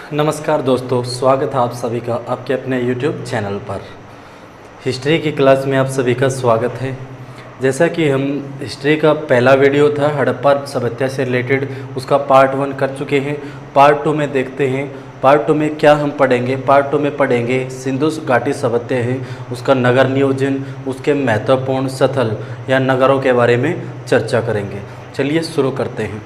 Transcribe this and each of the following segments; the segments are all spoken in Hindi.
नमस्कार दोस्तों, स्वागत है आप सभी का आपके अपने YouTube चैनल पर। हिस्ट्री की क्लास में आप सभी का स्वागत है। जैसा कि हम हिस्ट्री का पहला वीडियो था हड़प्पा सभ्यता से रिलेटेड, उसका पार्ट 1 कर चुके हैं। पार्ट 2 में देखते हैं पार्ट 2 में क्या हम पढ़ेंगे। पार्ट 2 में पढ़ेंगे सिंधु घाटी सभ्यता है, उसका नगर नियोजन, उसके महत्वपूर्ण स्थल या नगरों के बारे में चर्चा करेंगे। चलिए शुरू करते हैं।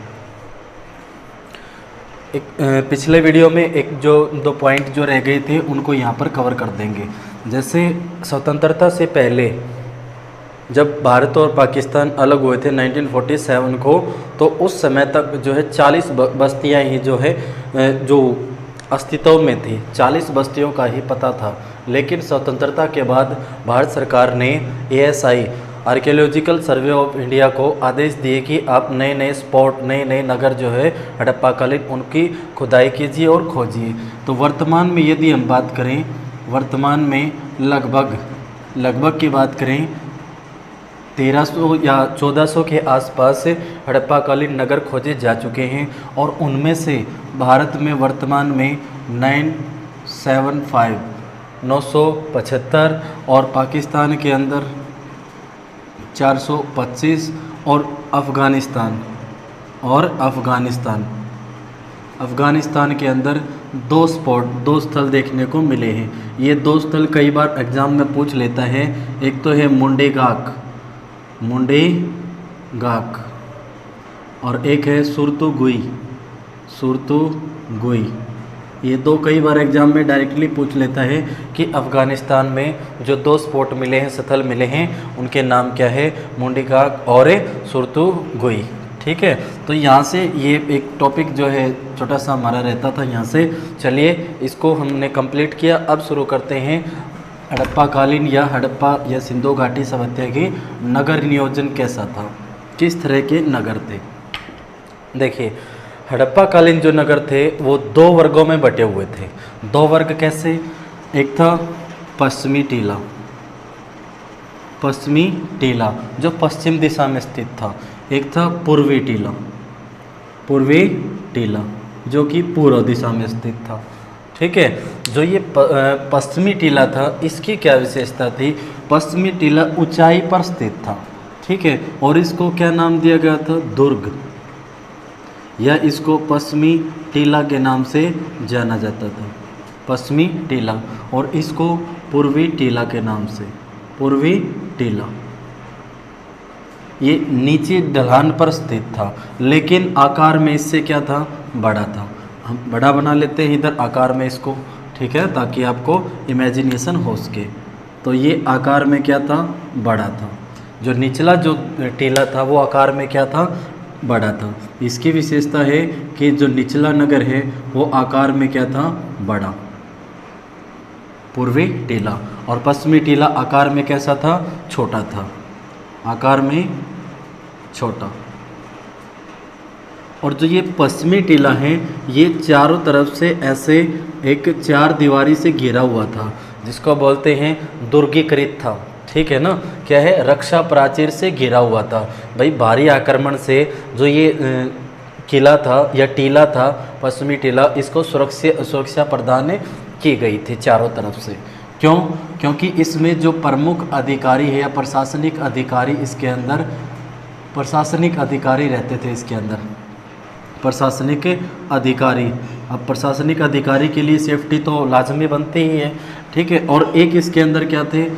पिछले वीडियो में एक जो 2 पॉइंट जो रह गए थे उनको यहाँ पर कवर कर देंगे। जैसे स्वतंत्रता से पहले जब भारत और पाकिस्तान अलग हुए थे 1947 को, तो उस समय तक जो है 40 बस्तियाँ ही जो है जो अस्तित्व में थी। 40 बस्तियों का ही पता था। लेकिन स्वतंत्रता के बाद भारत सरकार ने ASI archaeological survey of India को आदेश दिए कि आप नए नए स्पॉट, नए नए नगर जो है हड़प्पाकालीन उनकी खुदाई कीजिए और खोजिए। तो वर्तमान में यदि हम बात करें, वर्तमान में लगभग की बात करें 1300 या 1400 के आसपास हड़प्पाकालीन नगर खोजे जा चुके हैं और उनमें से भारत में वर्तमान में 975 और पाकिस्तान के अंदर 425 और अफ़गानिस्तान के अंदर 2 स्थल देखने को मिले हैं। ये 2 स्थल कई बार एग्ज़ाम में पूछ लेता है। एक तो है मुंडे गाक और एक है सुरतुगुई। ये 2 कई बार एग्जाम में डायरेक्टली पूछ लेता है कि अफ़गानिस्तान में जो 2 स्पॉट मिले हैं, स्थल मिले हैं, उनके नाम क्या है, मुंडीगाक और सुरतुगुई। ठीक है, तो यहाँ से ये एक टॉपिक जो है छोटा सा हमारा रहता था यहाँ से। चलिए इसको हमने कंप्लीट किया। अब शुरू करते हैं हड़प्पाकालीन या हड़प्पा या सिंधु घाटी सभ्यता की नगर नियोजन कैसा था, किस तरह के नगर थे। देखिए, हड़प्पाकालीन जो नगर थे वो 2 वर्गों में बटे हुए थे। 2 वर्ग कैसे? एक था पश्चिमी टीला जो पश्चिम दिशा में स्थित था। एक था पूर्वी टीला जो कि पूर्व दिशा में स्थित था। ठीक है, जो ये पश्चिमी टीला था, इसकी क्या विशेषता थी? पश्चिमी टीला ऊंचाई पर स्थित था। ठीक है, और इसको क्या नाम दिया गया था? दुर्ग, या इसको पश्चिमी टीला के नाम से जाना जाता था, पश्चिमी टीला। और इसको पूर्वी टीला के नाम से, पूर्वी टीला। ये नीचे ढलान पर स्थित था, लेकिन आकार में इससे क्या था? बड़ा था। हम बड़ा बना लेते हैं इधर आकार में इसको, ठीक है, ताकि आपको इमेजिनेशन हो सके। तो ये आकार में क्या था? बड़ा था। जो निचला जो टीला था वो आकार में क्या था? बड़ा था। इसकी विशेषता है कि जो निचला नगर है वो आकार में क्या था? बड़ा, पूर्वी टीला। और पश्चिमी टीला आकार में कैसा था? छोटा था, आकार में छोटा। और जो ये पश्चिमी टीला है ये चारों तरफ से ऐसे एक 4 दीवारी से घिरा हुआ था, जिसको बोलते हैं दुर्गीकृत था। ठीक है ना, क्या है? रक्षा प्राचीर से घिरा हुआ था। भाई भारी आक्रमण से जो ये किला था या टीला था, पश्चिमी टीला, इसको सुरक्षा प्रदान की गई थी चारों तरफ से। क्यों? क्योंकि इसमें जो प्रमुख अधिकारी है या प्रशासनिक अधिकारी, इसके अंदर प्रशासनिक अधिकारी रहते थे। इसके अंदर प्रशासनिक अधिकारी, अब प्रशासनिक अधिकारी के लिए सेफ्टी तो लाजमी बनती ही है। ठीक है, और एक इसके अंदर क्या थे?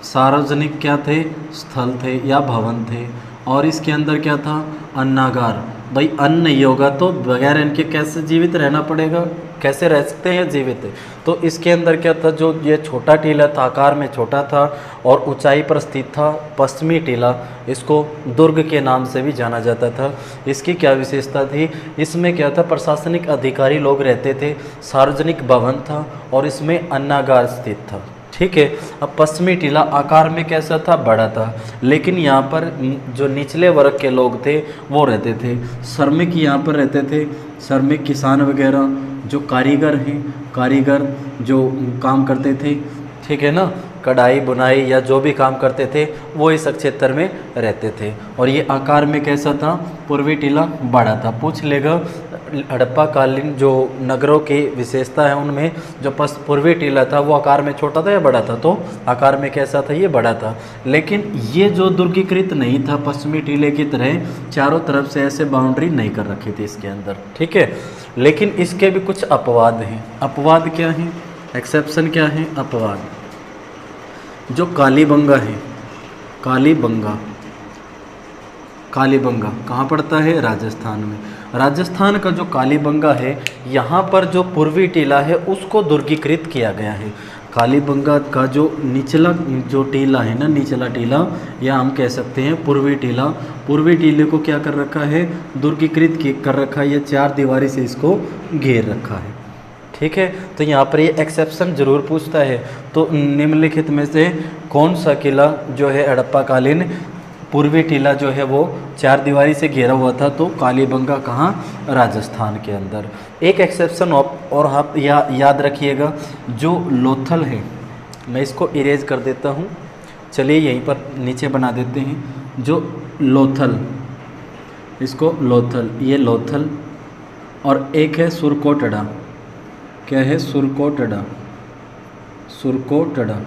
सार्वजनिक क्या थे? स्थल थे या भवन थे। और इसके अंदर क्या था? अन्नागार। भाई अन्न नहीं होगा तो बगैर इनके कैसे जीवित रहना पड़ेगा, कैसे रह सकते हैं जीवित? तो इसके अंदर क्या था? जो ये छोटा टीला था, आकार में छोटा था और ऊंचाई पर स्थित था, पश्चिमी टीला, इसको दुर्ग के नाम से भी जाना जाता था। इसकी क्या विशेषता थी? इसमें क्या था? प्रशासनिक अधिकारी लोग रहते थे, सार्वजनिक भवन था और इसमें अन्नागार स्थित था। ठीक है, अब पश्चिमी टीला आकार में कैसा था? बड़ा था। लेकिन यहाँ पर जो निचले वर्ग के लोग थे वो रहते थे, श्रमिक यहाँ पर रहते थे, श्रमिक किसान वगैरह, जो कारीगर जो काम करते थे, ठीक है ना, कढ़ाई बुनाई या जो भी काम करते थे वो इस क्षेत्र में रहते थे। और ये आकार में कैसा था? पूर्वी टीला बड़ा था। पूछ लेगा हड़प्पा कालीन जो नगरों की विशेषता है उनमें जो पूर्वी टीला था वो आकार में छोटा था या बड़ा था, तो आकार में कैसा था, ये बड़ा था। लेकिन ये जो दुर्गीकृत नहीं था पश्चिमी टीले की तरह, चारों तरफ से ऐसे बाउंड्री नहीं कर रखी थी इसके अंदर, ठीक है। लेकिन इसके भी कुछ अपवाद हैं। अपवाद क्या हैं, एक्सेप्शन क्या है, अपवाद। जो कालीबंगा है, कालीबंगा, कालीबंगा कहाँ पड़ता है, राजस्थान में। राजस्थान का जो कालीबंगा है, यहाँ पर जो पूर्वी टीला है उसको दुर्गीकृत किया गया है। कालीबंगा का जो निचला जो टीला है ना, निचला टीला, या हम कह सकते हैं पूर्वी टीला, पूर्वी टीले को क्या कर रखा है, दुर्गीकृत कर रखा है, ये चार दीवारी से इसको घेर रखा है, ठीक है। तो यहाँ पर ये एक्सेप्शन जरूर पूछता है। तो निम्नलिखित में से कौन सा किला जो है हड़प्पा कालीन पूर्वी टीला जो है वो चार दीवारी से घेरा हुआ था, तो कालीबंगा कहाँ, राजस्थान के अंदर। एक एक्सेप्शन और आप याद रखिएगा, जो लोथल है, मैं इसको इरेज कर देता हूँ, चलिए यहीं पर नीचे बना देते हैं। जो लोथल, इसको लोथल, ये लोथल, और एक है सुरकोटड़ा, क्या है, सुरकोटड़ा, सुरकोटड़ा,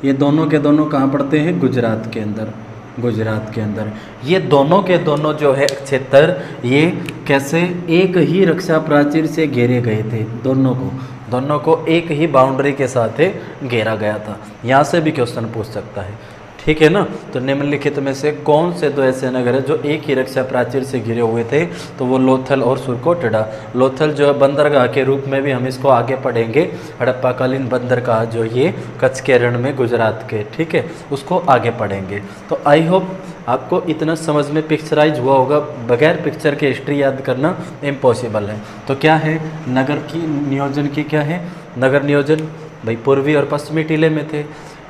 ये दोनों के दोनों कहाँ पड़ते हैं, गुजरात के अंदर, गुजरात के अंदर। ये दोनों के दोनों जो है क्षेत्र, ये कैसे एक ही रक्षा प्राचीर से घेरे गए थे, दोनों को एक ही बाउंड्री के साथ घेरा गया था। यहाँ से भी क्वेश्चन पूछ सकता है, ठीक है ना। तो निम्नलिखित में से कौन से दो ऐसे नगर है जो एक ही रक्षा प्राचीर से घिरे हुए थे, तो वो लोथल और सुरकोटड़ा। लोथल जो है बंदरगाह के रूप में भी हम इसको आगे पढ़ेंगे, हड़प्पाकालीन बंदरगाह जो ये कच्छ के रण में गुजरात के, ठीक है, उसको आगे पढ़ेंगे। तो आई होप आपको इतना समझ में पिक्चराइज हुआ होगा। बगैर पिक्चर के हिस्ट्री याद करना इम्पॉसिबल है। तो क्या है नगर की नियोजन की, क्या है नगर नियोजन, भाई पूर्वी और पश्चिमी टीले में थे।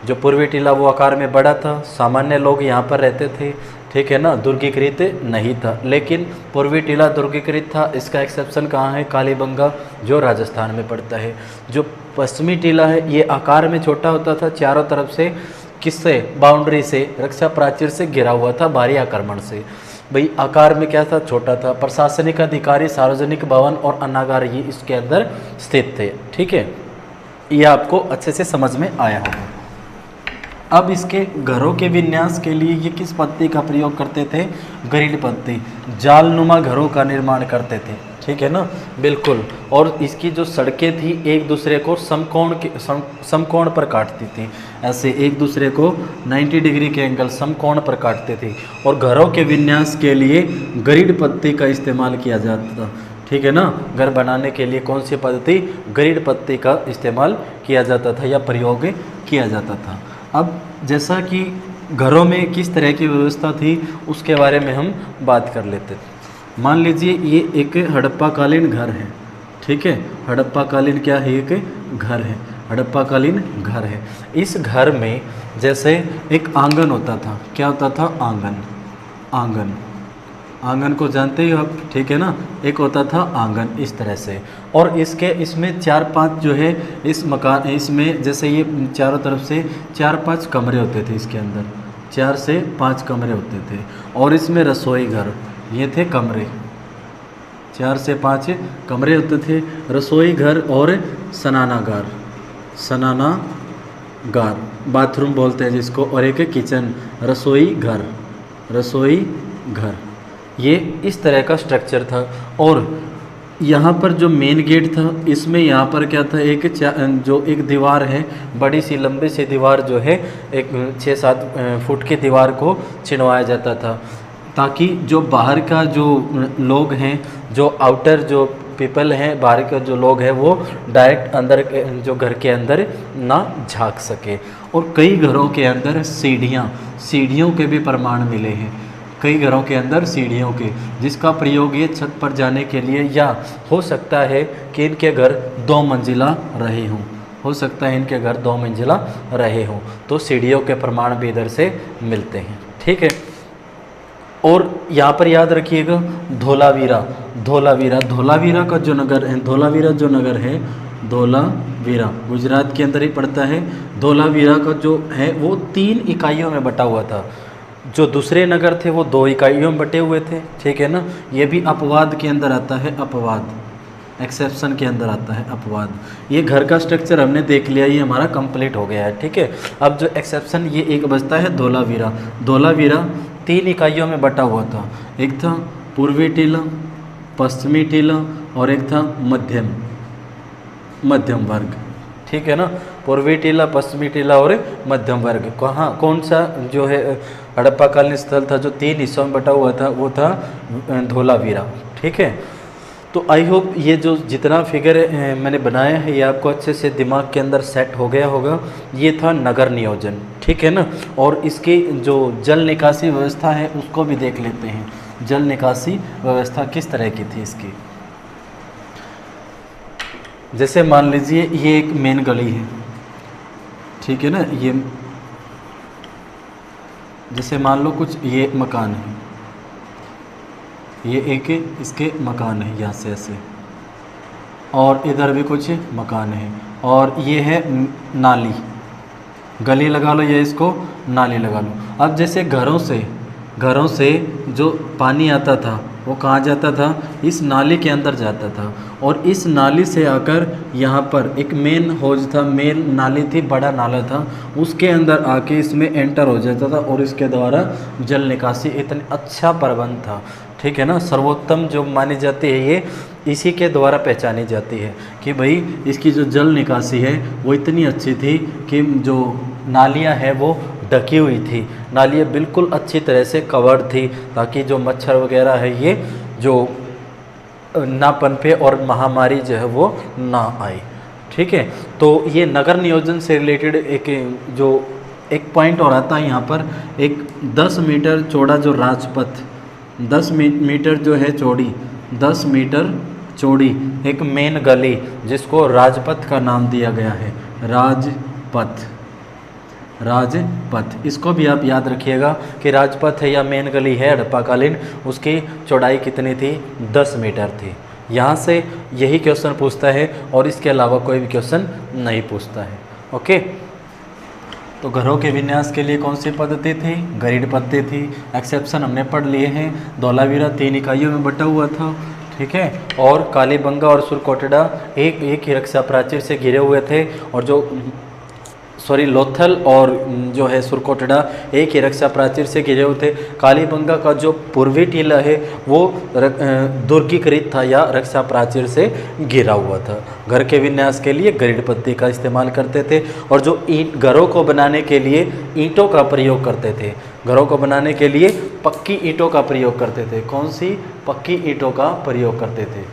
जो पूर्वी टीला वो आकार में बड़ा था, सामान्य लोग यहाँ पर रहते थे, ठीक है ना, दुर्गीकृत नहीं था। लेकिन पूर्वी टीला दुर्गीकृत था, इसका एक्सेप्शन कहाँ है, कालीबंगा जो राजस्थान में पड़ता है। जो पश्चिमी टीला है ये आकार में छोटा होता था, चारों तरफ से किससे, बाउंड्री से, रक्षा प्राचीर से घिरा हुआ था बाहरी आक्रमण से। भाई आकार में क्या था, छोटा था। प्रशासनिक अधिकारी, सार्वजनिक भवन और अन्नागार ये इसके अंदर स्थित थे, ठीक है। ये आपको अच्छे से समझ में आया होगा। अब इसके घरों के विन्यास के लिए ये किस पत्ती का प्रयोग करते थे, गरीड पत्ती, जालनुमा घरों का निर्माण करते थे, ठीक है ना, बिल्कुल। और इसकी जो सड़कें थी एक दूसरे को समकोण पर काटती थी, ऐसे एक दूसरे को 90 डिग्री के एंगल समकोण पर काटते थे। और घरों के विन्यास के लिए गरीड पत्ती का इस्तेमाल किया जाता था, ठीक है ना। घर बनाने के लिए कौन सी पद्धति, गरीड पत्ती का इस्तेमाल किया जाता था या प्रयोग किया जाता था। अब जैसा कि घरों में किस तरह की व्यवस्था थी उसके बारे में हम बात कर लेते थे। मान लीजिए ये एक हड़प्पाकालीन घर है, ठीक है, हड़प्पाकालीन क्या है, एक घर है, हड़प्पाकालीन घर है। इस घर में जैसे एक आंगन होता था, क्या होता था, आंगन, आंगन, आंगन को जानते हो आप, ठीक है ना, एक होता था आंगन इस तरह से। और इसमें 4-5 जो है इस मकान, इसमें जैसे ये चारों तरफ से 4-5 कमरे होते थे, इसके अंदर 4 से 5 कमरे होते थे। और इसमें रसोई घर, ये थे कमरे, 4 से 5 कमरे होते थे, रसोई घर और स्नानागार, स्नानागार बाथरूम बोलते हैं जिसको, और एक किचन, रसोई घर, रसोई घर, ये इस तरह का स्ट्रक्चर था। और यहाँ पर जो मेन गेट था, इसमें यहाँ पर क्या था, जो एक दीवार है, बड़ी सी लंबी सी दीवार जो है, एक 6-7 फुट की दीवार को चिनवाया जाता था, ताकि जो बाहर का जो लोग हैं, जो आउटर जो पीपल हैं, बाहर के जो लोग हैं, वो डायरेक्ट अंदर जो घर के अंदर ना झांक सके। और कई घरों के अंदर सीढ़ियों के भी प्रमाण मिले हैं, कई घरों के अंदर सीढ़ियों के, जिसका प्रयोग ये छत पर जाने के लिए, या हो सकता है कि इनके घर 2 मंजिला रहे हों, हो सकता है इनके घर 2 मंजिला रहे हों, तो सीढ़ियों के प्रमाण भी इधर से मिलते हैं, ठीक है। और यहाँ पर याद रखिएगा धोलावीरा, धोलावीरा का जो नगर है, धोलावीरा जो नगर है, धोलावीरा गुजरात के अंदर ही पड़ता है। धोलावीरा का जो है वो 3 इकाइयों में बटा हुआ था, जो दूसरे नगर थे वो 2 इकाइयों में बटे हुए थे, ठीक है ना। ये भी अपवाद के अंदर आता है, अपवाद, एक्सेप्शन के अंदर आता है अपवाद। ये घर का स्ट्रक्चर हमने देख लिया, ये हमारा कंप्लीट हो गया है, ठीक है। अब जो एक्सेप्शन ये एक बचता है धोलावीरा। धोलावीरा 3 इकाइयों में बटा हुआ था, एक था पूर्वी टीला, पश्चिमी टीला और एक था मध्यम वर्ग, ठीक है ना। पूर्वी टीला, पश्चिमी टीला और मध्यम वर्ग। कहाँ कौन सा जो है हड़प्पा कालीन स्थल था जो 3 हिस्सों में बटा हुआ था, वो था धोलावीरा, ठीक है। तो आई होप ये जो जितना फिगर मैंने बनाया है ये आपको अच्छे से दिमाग के अंदर सेट हो गया होगा। ये था नगर नियोजन, ठीक है ना। और इसकी जो जल निकासी व्यवस्था है उसको भी देख लेते हैं, जल निकासी व्यवस्था किस तरह की थी इसकी। जैसे मान लीजिए ये एक मेन गली है, ठीक है ना। ये जैसे मान लो कुछ ये मकान है, ये एक इसके मकान है यहाँ से ऐसे, और इधर भी कुछ मकान है, और ये है नाली, गली लगा लो या इसको नाली लगा लो। अब जैसे घरों से जो पानी आता था वो कहाँ जाता था, इस नाली के अंदर जाता था, और इस नाली से आकर यहाँ पर एक मेन हौज था, मेन नाली थी, बड़ा नाला था, उसके अंदर आके इसमें एंटर हो जाता था, और इसके द्वारा जल निकासी इतना अच्छा प्रबंध था, ठीक है ना। सर्वोत्तम जो मानी जाती है ये इसी के द्वारा पहचानी जाती है कि भाई इसकी जो जल निकासी है वो इतनी अच्छी थी कि जो नालियाँ हैं वो ढकी हुई थी, नालियाँ बिल्कुल अच्छी तरह से कवर्ड थी, ताकि जो मच्छर वगैरह है ये जो ना पनपे और महामारी जो है वो ना आए, ठीक है। तो ये नगर नियोजन से रिलेटेड एक पॉइंट और आता है यहाँ पर, एक 10 मीटर चौड़ा जो राजपथ, 10 मीटर जो है चौड़ी, 10 मीटर चौड़ी एक मेन गली जिसको राजपथ का नाम दिया गया है, राजपथ। इसको भी आप याद रखिएगा कि राजपथ है या मेन गली है हड़प्पाकालीन, उसकी चौड़ाई कितनी थी, 10 मीटर थी। यहाँ से यही क्वेश्चन पूछता है और इसके अलावा कोई भी क्वेश्चन नहीं पूछता है, ओके। तो घरों के विन्यास के लिए कौन सी पद्धति थी, गरीड पद्धति थी। एक्सेप्शन हमने पढ़ लिए हैं, धौलावीरा 3 इकाइयों में बटा हुआ था, ठीक है। और कालीबंगा और सुरकोटड़ा एक ही रक्षा प्राचीर से घिरे हुए थे, और जो लोथल और जो है सुरकोटड़ा एक ही रक्षा प्राचीर से घिरे हुए थे। कालीबंगा का जो पूर्वी टीला है वो दुर्गीकृत था या रक्षा प्राचीर से घिरा हुआ था। घर के विन्यास के लिए गरीड पद्धति का इस्तेमाल करते थे, और जो घरों को बनाने के लिए ईंटों का प्रयोग करते थे, घरों को बनाने के लिए पक्की ईंटों का प्रयोग करते थे। कौन सी पक्की ईंटों का प्रयोग करते थे।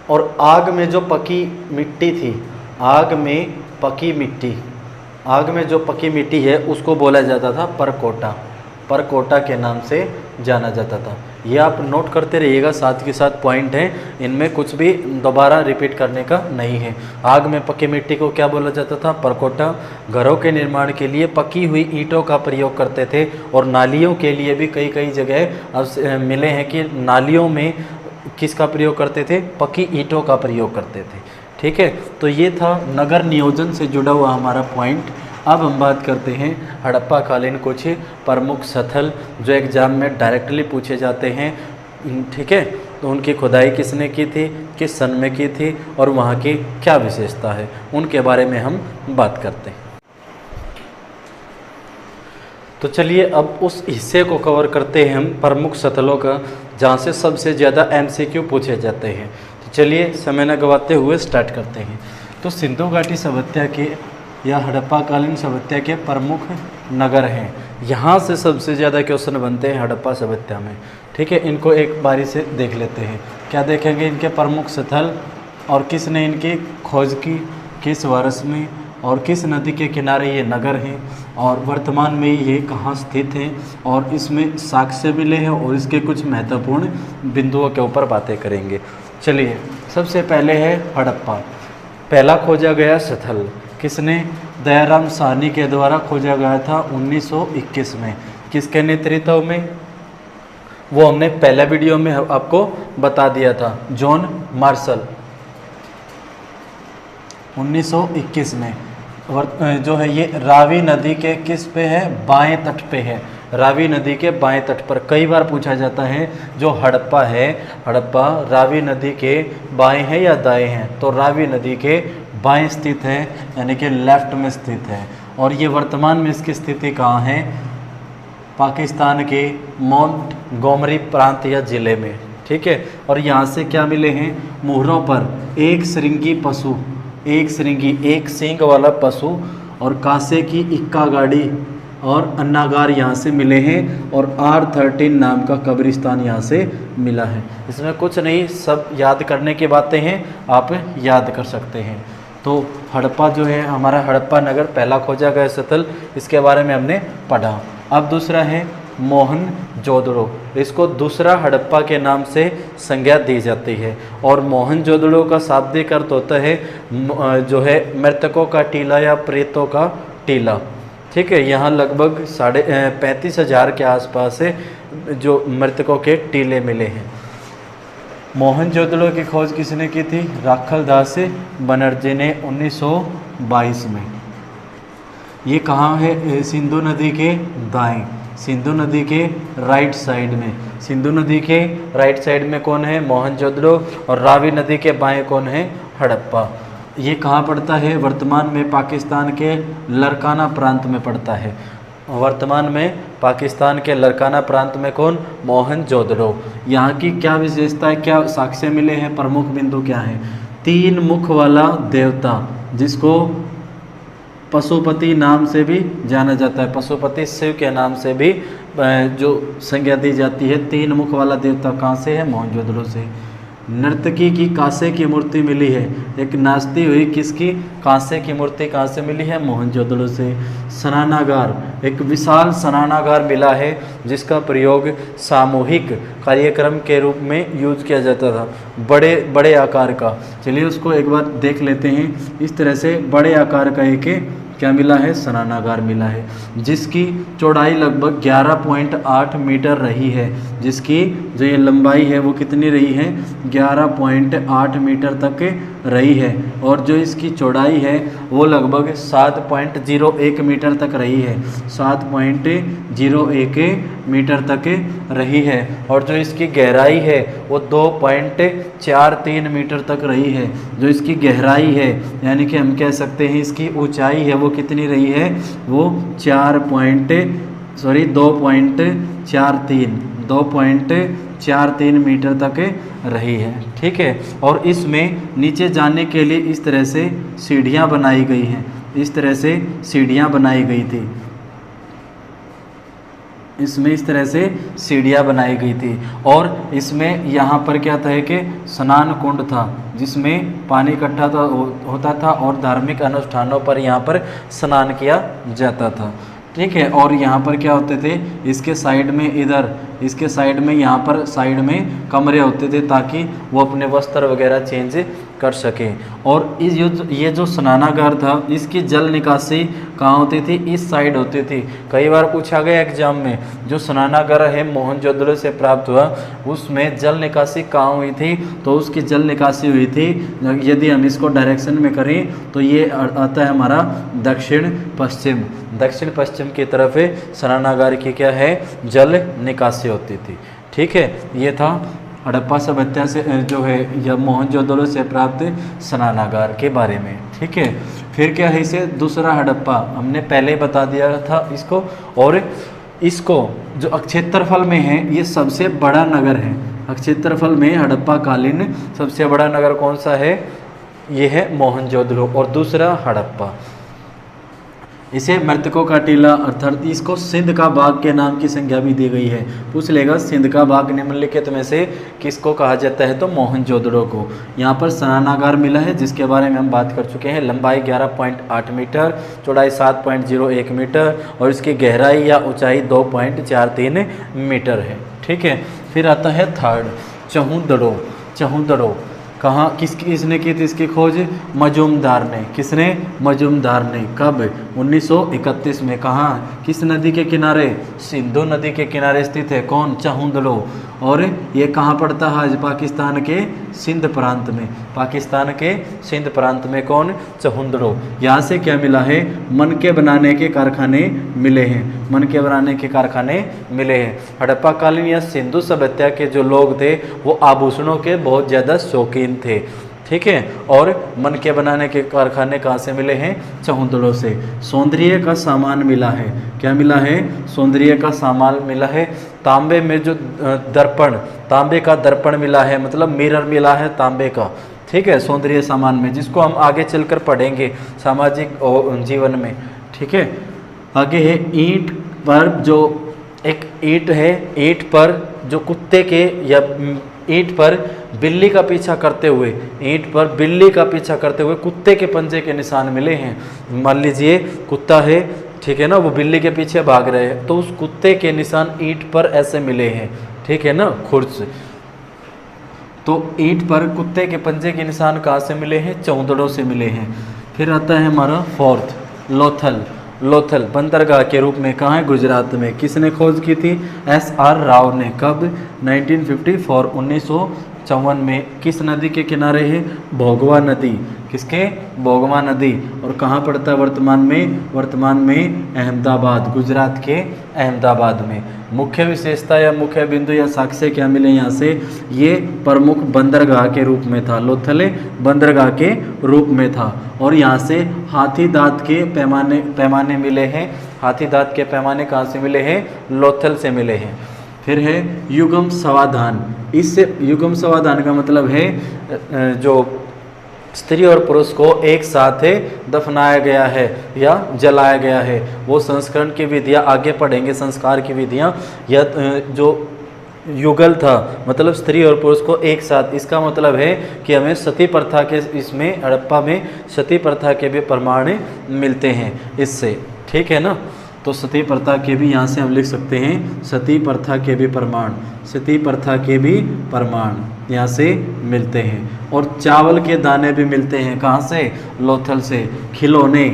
और आग में जो पकी मिट्टी थी, आग में जो पकी मिट्टी है उसको बोला जाता था परकोटा के नाम से जाना जाता था। ये आप नोट करते रहिएगा, साथ के साथ पॉइंट हैं, इनमें कुछ भी दोबारा रिपीट करने का नहीं है। आग में पकी मिट्टी को क्या बोला जाता था, परकोटा। घरों के निर्माण के लिए पकी हुई ईंटों का प्रयोग करते थे, और नालियों के लिए भी कई जगह अब मिले हैं कि नालियों में किसका प्रयोग करते थे, पकी ईंटों का प्रयोग करते थे, ठीक है। तो ये था नगर नियोजन से जुड़ा हुआ हमारा पॉइंट। अब हम बात करते हैं हड़प्पा कालीन कुछ प्रमुख स्थल जो एग्जाम में डायरेक्टली पूछे जाते हैं, ठीक है। तो उनकी खुदाई किसने की थी, किस सन में की थी, और वहाँ की क्या विशेषता है, उनके बारे में हम बात करते हैं। तो चलिए अब उस हिस्से को कवर करते हैं हम प्रमुख स्थलों का, जहाँ से सबसे ज़्यादा MCQ पूछे जाते हैं। तो चलिए समय न गवाते हुए स्टार्ट करते हैं। तो सिंधु घाटी सभ्यता के या हड़प्पाकालीन सभ्यता के प्रमुख नगर हैं, यहाँ से सबसे ज़्यादा क्वेश्चन बनते हैं हड़प्पा सभ्यता में, ठीक है। इनको एक बारी से देख लेते हैं। क्या देखेंगे, इनके प्रमुख स्थल और किसने इनकी खोज की, किस वर्ष में, और किस नदी के किनारे ये नगर हैं, और वर्तमान में ये कहाँ स्थित हैं, और इसमें साक्ष्य मिले हैं, और इसके कुछ महत्वपूर्ण बिंदुओं के ऊपर बातें करेंगे। चलिए सबसे पहले है हड़प्पा। पहला खोजा गया स्थल किसने, दयाराम साहनी के द्वारा खोजा गया था 1921 में। किसके नेतृत्व में, वो हमने पहला वीडियो में आपको बता दिया था, जॉन मार्शल 1921 में। जो है ये रावी नदी के किस पे है, बाएं तट पे है। रावी नदी के बाएं तट पर कई बार पूछा जाता है जो हड़प्पा है, हड़प्पा रावी नदी के बाएं है या दाएं है, तो रावी नदी के बाएं स्थित है, यानी कि लेफ्ट में स्थित है। और ये वर्तमान में इसकी स्थिति कहाँ है, पाकिस्तान के मोंटगोमरी प्रांत या ज़िले में, ठीक है। और यहाँ से क्या मिले हैं, मुहरों पर एक श्रृंगी पशु, एक श्रृंगी एक सींग वाला पशु और कांसे की इक्का गाड़ी और अन्नागार यहाँ से मिले हैं, और R13 नाम का कब्रिस्तान यहाँ से मिला है। इसमें कुछ नहीं, सब याद करने की बातें हैं, आप याद कर सकते हैं। तो हड़प्पा जो है हमारा, हड़प्पा नगर पहला खोजा गया स्थल, इसके बारे में हमने पढ़ा। अब दूसरा है मोहनजोदड़ो, इसको दूसरा हड़प्पा के नाम से संज्ञा दी जाती है। और मोहनजोदड़ो का शाब्दिक अर्थ होता है जो है मृतकों का टीला या प्रेतों का टीला, ठीक है। यहाँ लगभग 35,000 के आसपास है जो मृतकों के टीले मिले हैं। मोहनजोदड़ो की खोज किसने की थी, राखलदास बनर्जी ने 1922 में। ये कहाँ है, सिंधु नदी के दाएं, सिंधु नदी के राइट साइड में। सिंधु नदी के राइट साइड में कौन है, मोहनजोदड़ो, और रावी नदी के बाएं कौन है, हड़प्पा। ये कहाँ पड़ता है, वर्तमान में पाकिस्तान के लरकाना प्रांत में पड़ता है। वर्तमान में पाकिस्तान के लरकाना प्रांत में कौन, मोहनजोदड़ो। यहाँ की क्या विशेषता है, क्या साक्ष्य मिले हैं, प्रमुख बिंदु क्या है, 3 मुख वाला देवता जिसको पशुपति नाम से भी जाना जाता है, पशुपति शिव के नाम से भी जो संज्ञा दी जाती है। 3 मुख वाला देवता कहाँ से है, मोहनजोदड़ो से। नर्तकी की कांसे की मूर्ति मिली है, एक नाचती हुई किसकी, कांसे की मूर्ति कहाँ से मिली है, मोहनजोदड़ो से। स्नानागार, एक विशाल स्नानागार मिला है जिसका प्रयोग सामूहिक कार्यक्रम के रूप में यूज किया जाता था, बड़े बड़े आकार का। चलिए उसको एक बार देख लेते हैं। इस तरह से बड़े आकार का एक क्या मिला है, स्नानागार मिला है, जिसकी चौड़ाई लगभग 11.8 मीटर रही है, जिसकी जो ये लंबाई है वो कितनी रही है, 11.8 मीटर तक रही है। और जो इसकी चौड़ाई है वो लगभग 7.01 मीटर तक रही है, 7.01 मीटर तक रही है। और जो इसकी गहराई है वो 2.43 मीटर तक रही है। जो इसकी गहराई है, यानी कि हम कह सकते हैं इसकी ऊंचाई है वो कितनी रही है, वो 2.43 मीटर तक रही है, ठीक है। और इसमें नीचे जाने के लिए इस तरह से सीढ़ियाँ बनाई गई हैं, इस तरह से सीढ़ियाँ बनाई गई थी, इसमें इस तरह से सीढ़ियाँ बनाई गई थी। और इसमें यहाँ पर क्या था कि स्नान कुंड था जिसमें पानी इकट्ठा होता था और धार्मिक अनुष्ठानों पर यहाँ पर स्नान किया जाता था, ठीक है। और यहाँ पर क्या होते थे, इसके साइड में, इधर इसके साइड में, यहाँ पर साइड में कमरे होते थे ताकि वो अपने वस्त्र वगैरह चेंज कर सके। और ये जो स्नानागार था इसकी जल निकासी कहाँ होती थी, इस साइड होती थी। कई बार पूछा गया एग्जाम में, जो स्नानागार है मोहनजोदड़ो से प्राप्त हुआ उसमें जल निकासी कहाँ हुई थी, तो उसकी जल निकासी हुई थी, यदि हम इसको डायरेक्शन में करें तो ये आता है हमारा दक्षिण पश्चिम, दक्षिण पश्चिम की तरफ स्नानागार की क्या है, जल निकासी होती थी, ठीक है। ये था हड़प्पा सभ्यता से जो है या मोहनजोदड़ो से प्राप्त स्नानागार के बारे में, ठीक है। फिर क्या है, इसे दूसरा हड़प्पा हमने पहले ही बता दिया था इसको। और इसको जो क्षेत्रफल में है ये सबसे बड़ा नगर है, क्षेत्रफल में हड़प्पा कालीन सबसे बड़ा नगर कौन सा है, ये है मोहनजोदड़ो और दूसरा हड़प्पा। इसे मृतकों का टीला अर्थात इसको सिंध का बाग के नाम की संज्ञा भी दी गई है। पूछ लेगा सिंध का बाग निम्नलिखित में से किसको कहा जाता है, तो मोहनजोदड़ो को। यहाँ पर स्नानागार मिला है जिसके बारे में हम बात कर चुके हैं। लंबाई 11.8 मीटर, चौड़ाई 7.01 मीटर और इसकी गहराई या ऊंचाई 2.43 मीटर है, ठीक है। फिर आता है थर्ड, चहुंदड़ो। चहुंदड़ो कहाँ किसने की थी इसकी खोज? मजूमदार ने। किसने? मजूमदार ने। कब? 1931 में। कहाँ? किस नदी के किनारे? सिंधु नदी के किनारे स्थित है। कौन? चहुंदड़ो। और ये कहाँ पड़ता है आज? पाकिस्तान के सिंध प्रांत में। पाकिस्तान के सिंध प्रांत में कौन? चहुंदड़ो। यहाँ से क्या मिला है? मनके बनाने के कारखाने मिले हैं। मनके बनाने के कारखाने मिले हैं। हड़प्पा कालीन या सिंधु सभ्यता के जो लोग थे वो आभूषणों के बहुत ज़्यादा शौकीन थे। ठीक है। और मनके बनाने के कारखाने कहाँ से मिले हैं? चहुंदड़ों से। सौंदर्य का सामान मिला है। क्या मिला है? सौंदर्य का सामान मिला है। तांबे में जो दर्पण, तांबे का दर्पण मिला है, मतलब मिरर मिला है तांबे का। ठीक है। सौंदर्य सामान में, जिसको हम आगे चलकर पढ़ेंगे सामाजिक जीवन में। ठीक है। आगे है ईंट पर जो एक ईंट है, ईंट पर जो कुत्ते के या ईंट पर बिल्ली का पीछा करते हुए, ईंट पर बिल्ली का पीछा करते हुए कुत्ते के पंजे के निशान मिले हैं। मान लीजिए कुत्ता है, ठीक है ना, वो बिल्ली के पीछे भाग रहे हैं, तो उस कुत्ते के निशान ईंट पर ऐसे मिले हैं। ठीक है ना, खुर्द से। तो ईंट पर कुत्ते के पंजे के निशान कहाँ से मिले हैं? चौंदड़ों से मिले हैं। फिर आता है हमारा फोर्थ, लोथल। लोथल बंदरगाह के रूप में कहाँ है? गुजरात में। किसने खोज की थी? SR राव ने। कब? 1954, 1954 में। किस नदी के किनारे है? भोगवा नदी। किसके? भोगवा नदी। और कहाँ पड़ता है वर्तमान में? वर्तमान में अहमदाबाद, गुजरात के अहमदाबाद में। मुख्य विशेषता या मुख्य बिंदु या साक्ष्य क्या मिले यहाँ से? ये प्रमुख बंदरगाह के रूप में था। लोथल बंदरगाह के रूप में था। और यहाँ से हाथी दांत के पैमाने मिले हैं। हाथी दांत के पैमाने कहाँ से मिले हैं? लोथल से मिले हैं। फिर है युगम समाधान। इससे युगम समाधान का मतलब है जो स्त्री और पुरुष को एक साथ दफनाया गया है या जलाया गया है, वो संस्करण की विधियाँ आगे पढ़ेंगे। संस्कार की विधियाँ या जो युगल था, मतलब स्त्री और पुरुष को एक साथ, इसका मतलब है कि हमें सती प्रथा के, इसमें हड़प्पा में सती प्रथा के भी प्रमाण मिलते हैं इससे। ठीक है ना। तो सती प्रथा के भी यहाँ से हम लिख सकते हैं, सती प्रथा के भी प्रमाण, सती प्रथा के भी प्रमाण यहाँ से मिलते हैं। और चावल के दाने भी मिलते हैं। कहाँ से? लोथल से। खिलौने,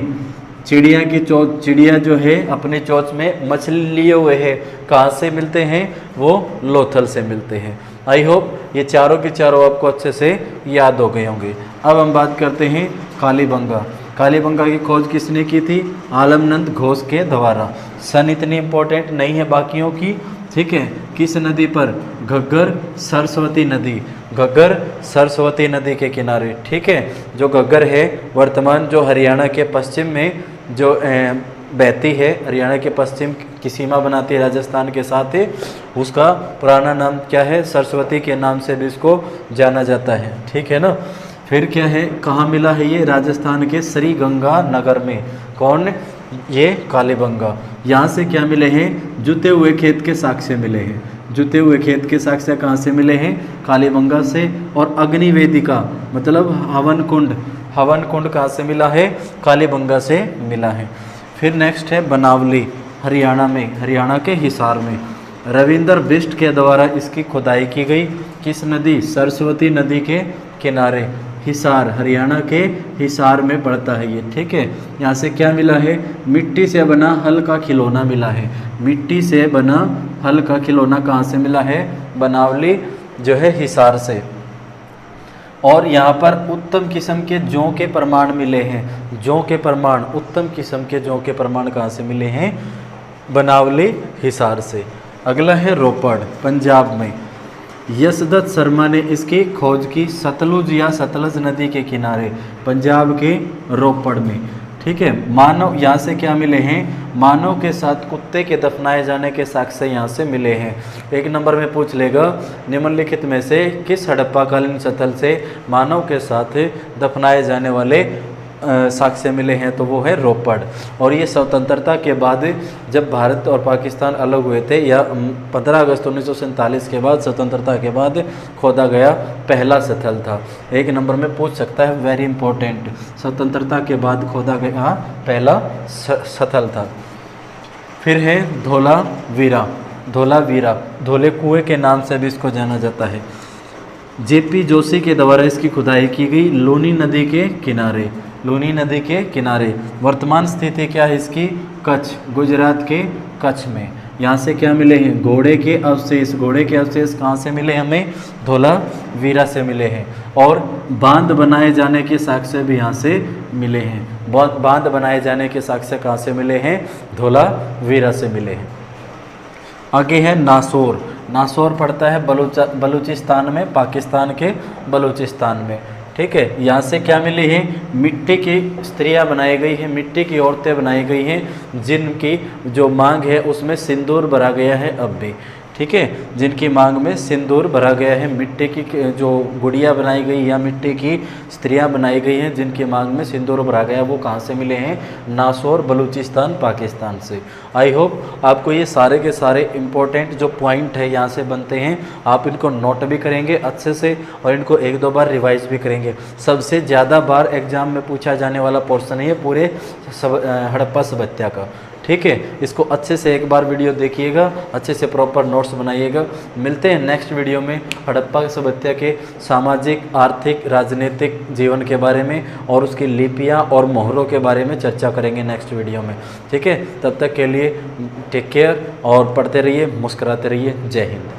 चिड़िया की चोंच, चिड़िया जो है अपने चोंच में मछली लिए हुए है, कहाँ से मिलते हैं? वो लोथल से मिलते हैं। आई होप ये चारों के चारों आपको अच्छे से याद हो गए होंगे। अब हम बात करते हैं कालीबंगा। कालीबंगा की खोज किसने की थी? आलमनंद घोष के द्वारा। सन इतनी इम्पोर्टेंट नहीं है बाकियों की। ठीक है। किस नदी पर? घग्गर सरस्वती नदी। घग्गर सरस्वती नदी के किनारे। ठीक है। जो घग्गर है वर्तमान जो हरियाणा के पश्चिम में जो बहती है, हरियाणा के पश्चिम की सीमा बनाती है राजस्थान के साथ है, उसका पुराना नाम क्या है? सरस्वती के नाम से भी इसको जाना जाता है। ठीक है ना। फिर क्या है? कहाँ मिला है ये? राजस्थान के श्री गंगा नगर में। कौन? ये कालीबंगा। यहाँ से क्या मिले हैं? जुते हुए खेत के साक्ष्य मिले हैं। जुते हुए खेत के साक्ष्य कहाँ से मिले हैं? कालीबंगा से। और अग्नि वेदिका मतलब हवन कुंड, हवन कुंड कहाँ से मिला है? कालीबंगा से मिला है। फिर नेक्स्ट है बनावली, हरियाणा में, हरियाणा के हिसार में। रविंद्र बिष्ट के द्वारा इसकी खुदाई की गई। किस नदी? सरस्वती नदी के किनारे। हिसार, हरियाणा के हिसार में पड़ता है ये। ठीक है। यहाँ से क्या मिला है? मिट्टी से बना हल का खिलौना मिला है। मिट्टी से बना हल का खिलौना कहाँ से मिला है? बनावली जो है हिसार से। और यहाँ पर उत्तम किस्म के जौ के प्रमाण मिले हैं। जौ के प्रमाण, उत्तम किस्म के जौ के प्रमाण कहाँ से मिले हैं? बनावली हिसार से। अगला है रोपड़, पंजाब में। यशदत्त शर्मा ने इसकी खोज की सतलुज या सतलज नदी के किनारे, पंजाब के रोपड़ में। ठीक है। मानव, यहाँ से क्या मिले हैं? मानव के साथ कुत्ते के दफनाए जाने के साक्ष्य यहाँ से मिले हैं। एक नंबर में पूछ लेगा, निम्नलिखित में से किस हड़प्पाकालीन स्थल से मानव के साथ दफनाए जाने वाले साक्ष्य मिले हैं? तो वो है रोपड़। और ये स्वतंत्रता के बाद जब भारत और पाकिस्तान अलग हुए थे, या 15 अगस्त 1947 के बाद, स्वतंत्रता के बाद खोदा गया पहला स्थल था। एक नंबर में पूछ सकता है, वेरी इंपॉर्टेंट, स्वतंत्रता के बाद खोदा गया पहला स्थल था। फिर है धोलावीरा, धोलावीरा, धोले कुएं के नाम से भी इसको जाना जाता है। जेपी जोशी के द्वारा इसकी खुदाई की गई लूनी नदी के किनारे। लूनी नदी के किनारे। वर्तमान स्थिति क्या है इसकी? कच्छ, गुजरात के कच्छ में। यहाँ से क्या मिले हैं? घोड़े के अवशेष। घोड़े के अवशेष कहाँ से मिले हमें? धोलावीरा से मिले हैं। और बांध बनाए जाने के साक्ष्य भी यहाँ से मिले हैं। बांध बनाए जाने के साक्ष्य कहाँ से मिले हैं? धोलावीरा से मिले हैं। आगे है नासौर। नासौर पड़ता है बलूचिस्तान में, पाकिस्तान के बलूचिस्तान में। ठीक है, यहाँ से क्या मिली है? मिट्टी की स्त्रियाँ बनाई गई हैं, मिट्टी की औरतें बनाई गई हैं, जिनकी जो मांग है उसमें सिंदूर भरा गया है अब भी। ठीक है, जिनकी मांग में सिंदूर भरा गया है। मिट्टी की जो गुड़िया बनाई गई या मिट्टी की स्त्रियां बनाई गई हैं जिनकी मांग में सिंदूर भरा गया, वो कहाँ से मिले हैं? नासौर, बलूचिस्तान, पाकिस्तान से। आई होप आपको ये सारे के सारे इम्पोर्टेंट जो पॉइंट है यहाँ से बनते हैं, आप इनको नोट भी करेंगे अच्छे से और इनको एक दो बार रिवाइज भी करेंगे। सबसे ज़्यादा बार एग्जाम में पूछा जाने वाला पोर्शन है ये पूरे हड़प्पा सभ्यता का। ठीक है, इसको अच्छे से एक बार वीडियो देखिएगा, अच्छे से प्रॉपर नोट्स बनाइएगा। मिलते हैं नेक्स्ट वीडियो में हड़प्पा सभ्यता के सामाजिक, आर्थिक, राजनीतिक जीवन के बारे में और उसकी लिपियाँ और मोहरों के बारे में चर्चा करेंगे नेक्स्ट वीडियो में। ठीक है, तब तक के लिए टेक केयर और पढ़ते रहिए, मुस्कुराते रहिए। जय हिंद।